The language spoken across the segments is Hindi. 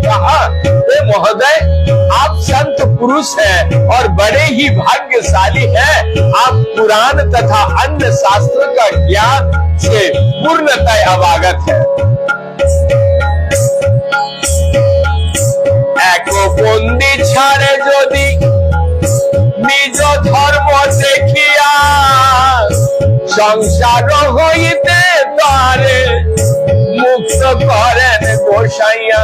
कहा, हे महोदय, आप संत पुरुष हैं और बड़े ही भाग्यशाली हैं। आप पुराण तथा अन्य शास्त्र का ज्ञान से पूर्णतः अवगत है। एको बंदी छाड़े यदि निज धर्म देखिया, संसार होइते तारे मुक्त करें गोसाइया।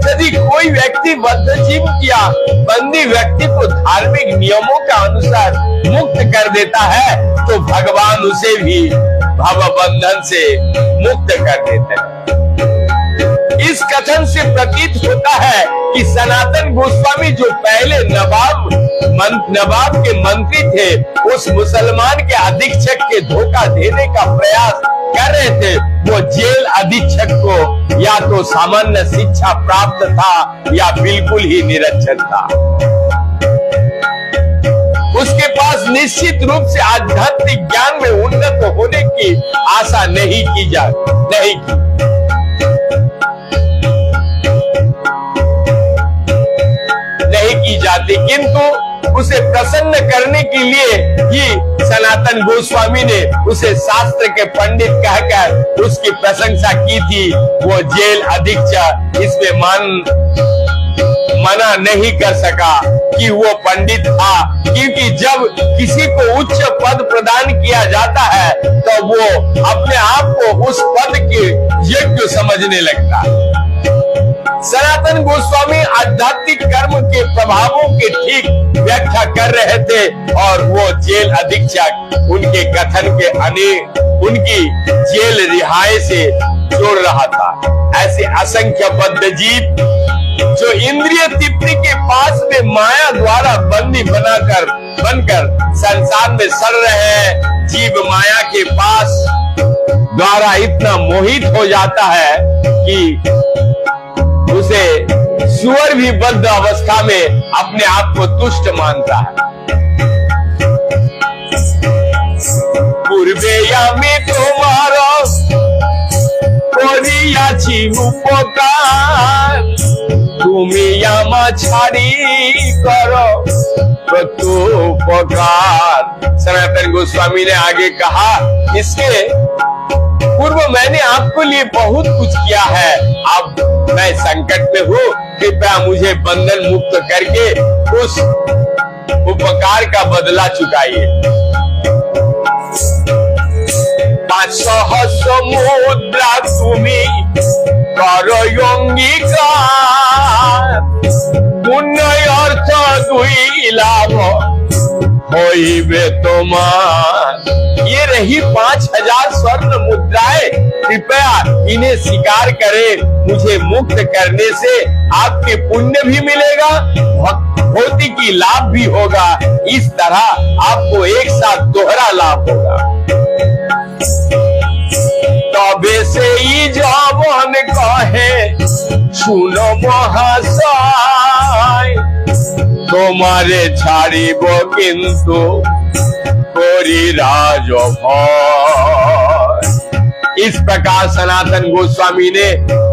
यदि कोई व्यक्ति बद्धजीव या बंदी व्यक्ति को धार्मिक नियमों के अनुसार मुक्त कर देता है तो भगवान उसे भी भव बंधन से मुक्त कर देते हैं। इस कथन से प्रतीत होता है कि सनातन गोस्वामी जो पहले नवाब के मंत्री थे, उस मुसलमान के अधीक्षक के धोखा देने का प्रयास कर रहे थे। वो जेल अधीक्षक को या तो सामान्य शिक्षा प्राप्त था या बिल्कुल ही निरक्षर था। उसके पास निश्चित रूप से आध्यात्मिक ज्ञान में उन्नत होने की आशा नहीं की जाती, किंतु उसे प्रसन्न करने के लिए ही सनातन गोस्वामी ने उसे शास्त्र के पंडित कहकर उसकी प्रशंसा की थी। वो जेल अधीक्षक इसमें मना नहीं कर सका कि वो पंडित था, क्योंकि जब किसी को उच्च पद प्रदान किया जाता है तो वो अपने आप को उस पद के योग्य समझने लगता है। सनातन गोस्वामी आध्यात्मिक कर्म के प्रभावों के ठीक व्याख्या कर रहे थे और वो जेल अधीक्षक उनके कथन के उनकी जेल रिहाई से जोड़ रहा था। ऐसे असंख्य बद्धजीव जो इंद्रिय तृप्ति के पास में माया द्वारा बंदी बनकर संसार में सड़ रहे हैं, जीव माया के पास द्वारा इतना मोहित हो जाता है कि उसे सुअर भी बद्ध अवस्था में अपने आप को तुष्ट मानता है। पूर्वे में तुम्हारा करियाछि उपकार, तुमी यामा छाड़ी करो प्रत्युपकार। सनातन गोस्वामी ने आगे कहा, इसके पूर्व मैंने आपको लिए बहुत कुछ किया है। अब मैं संकट में हूँ, कृपया मुझे बंधन मुक्त करके उस उपकार का बदला चुकाइए। 500 मुद्रा तुम्ही करो अंगीकार, पुण्य अर्थ दुई लाभ होइबे तुम्हार। ये रही 5000 स्वर्ण मुद्राएं, कृपया इन्हें स्वीकार करें। मुझे मुक्त करने से आपके पुण्य भी मिलेगा, भौतिकी लाभ भी होगा। इस तरह आपको एक साथ दोहरा लाभ होगा। तबे से ही जवन कहे सुनो महाशय, तुम्हारे छाड़िब किंतु कोरी राज भय। इस प्रकार सनातन गोस्वामी ने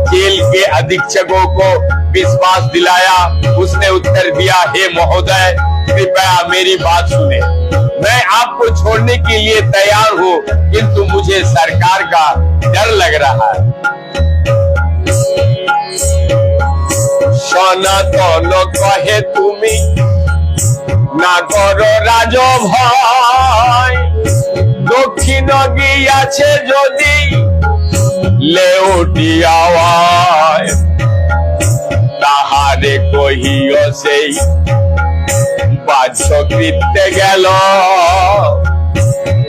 जेल के अधीक्षकों को विश्वास दिलाया। उसने उत्तर दिया, हे महोदय, कृपया मेरी बात सुने। मैं आपको छोड़ने के लिए तैयार हूँ, किंतु मुझे सरकार का डर लग रहा है। सनातन कहे तुमी ना करो राज भय, दक्षिण গিয়াছে যদি লেউটি আওয়ায়, তাহারে কহিও সেই বাহ্য কৃত্যে গেল,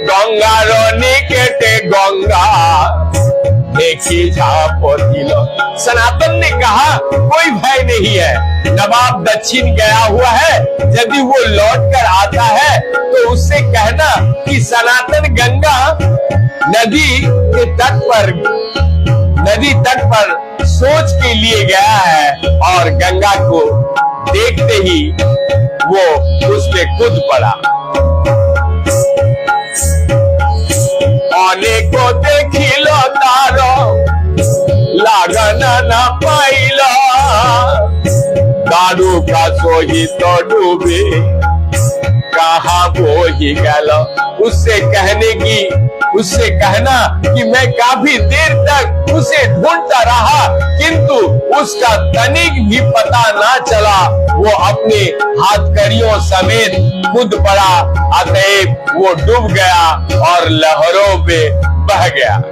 গঙ্গার নিকেটে গঙ্গা देखी झापतिल। सनातन ने कहा, कोई भय नहीं है, नवाब दक्षिण गया हुआ है, यदि वो लौट कर आता है तो उससे कहना कि सनातन गंगा नदी तट पर सोच के लिए गया है और गंगा को देखते ही वो उसमें कूद पड़ा। अनेको देखिल तार लागना ना पाइल, झाड़ू का सोही तो डूबे, कहाँ वो ही गया। उससे कहना कि मैं काफी देर तक उसे ढूंढता रहा, किंतु उसका तनिक भी पता ना चला। वो अपने हाथकड़ियों समेत कूद पड़ा, अतएव वो डूब गया और लहरों पे बह गया।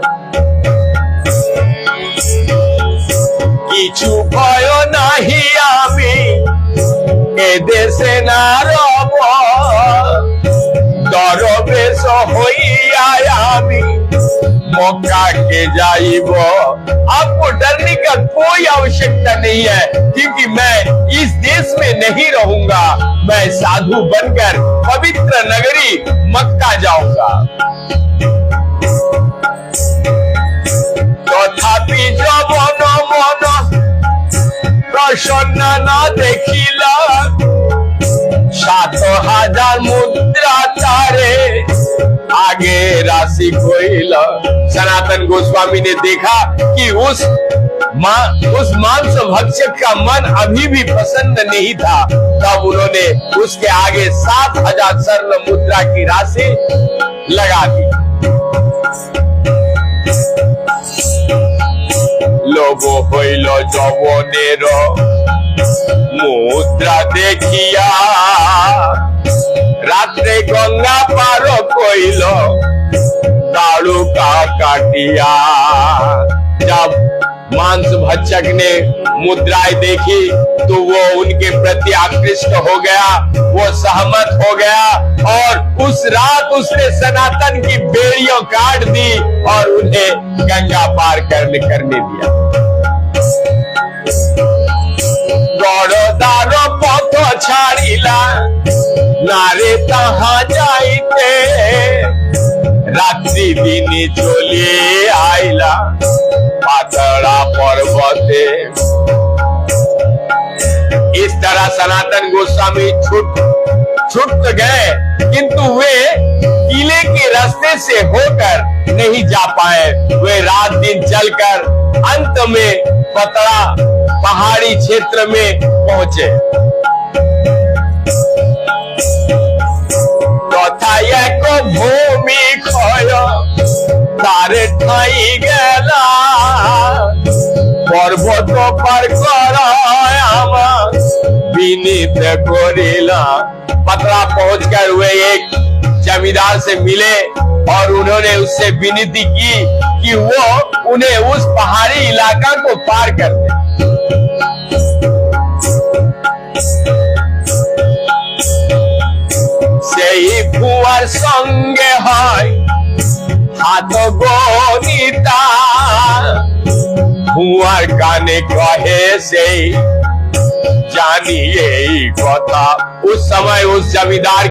किछु भयो नाही आमी ए देशे ना रब, दरवेश होइया आमी मक्का के जाइब। आपको डरने का कोई आवश्यकता नहीं है, क्योंकि मैं इस देश में नहीं रहूंगा। मैं साधु बनकर पवित्र नगरी मक्का जाऊंगा। तथापि जब मन प्रसन्न न देखिला, 7,000 मुद्रा तारे आगे राशि कोइला। सनातन गोस्वामी ने देखा कि उस मांस भक्षक का मन अभी भी प्रसन्न नहीं था, तब उन्होंने उसके आगे 7,000 स्वर्ण मुद्रा की राशि लगा दी। लोगो होइल जवनेर मुद्रा देखिया, रात्रे गंगा पार कोइल दाड़ू का काटिया। जब मांस भक्षक ने मुद्राएं देखी तो वो उनके प्रति आकृष्ट हो गया, वो सहमत हो गया और उस रात उसने सनातन की बेड़ियों काट दी और उन्हें गंगा पार करने दिया। गौरदारो पथ छाड़िला नारे तहाँ जाइते, रात्रि दिन चले आइला पातड़ा पर्वते। इस तरह सनातन गोस्वामी छूट गए, किंतु वे किले के रास्ते से होकर नहीं जा पाए। वे रात दिन चलकर अंत में पतड़ा पहाड़ी क्षेत्र में पहुंचे। तथा एक भूमि क्षय तारे ठाई गेला, पर्वत पर विनीत करिला। पतरा पहुंचकर वे एक जमींदार से मिले और उन्होंने उससे विनती की कि वो उन्हें उस पहाड़ी इलाका को पार कर दे। सेई फुआर संगे है हाथ गणिता, फुआर काने कहे से जानिए कथा। उस समय उस जमींदार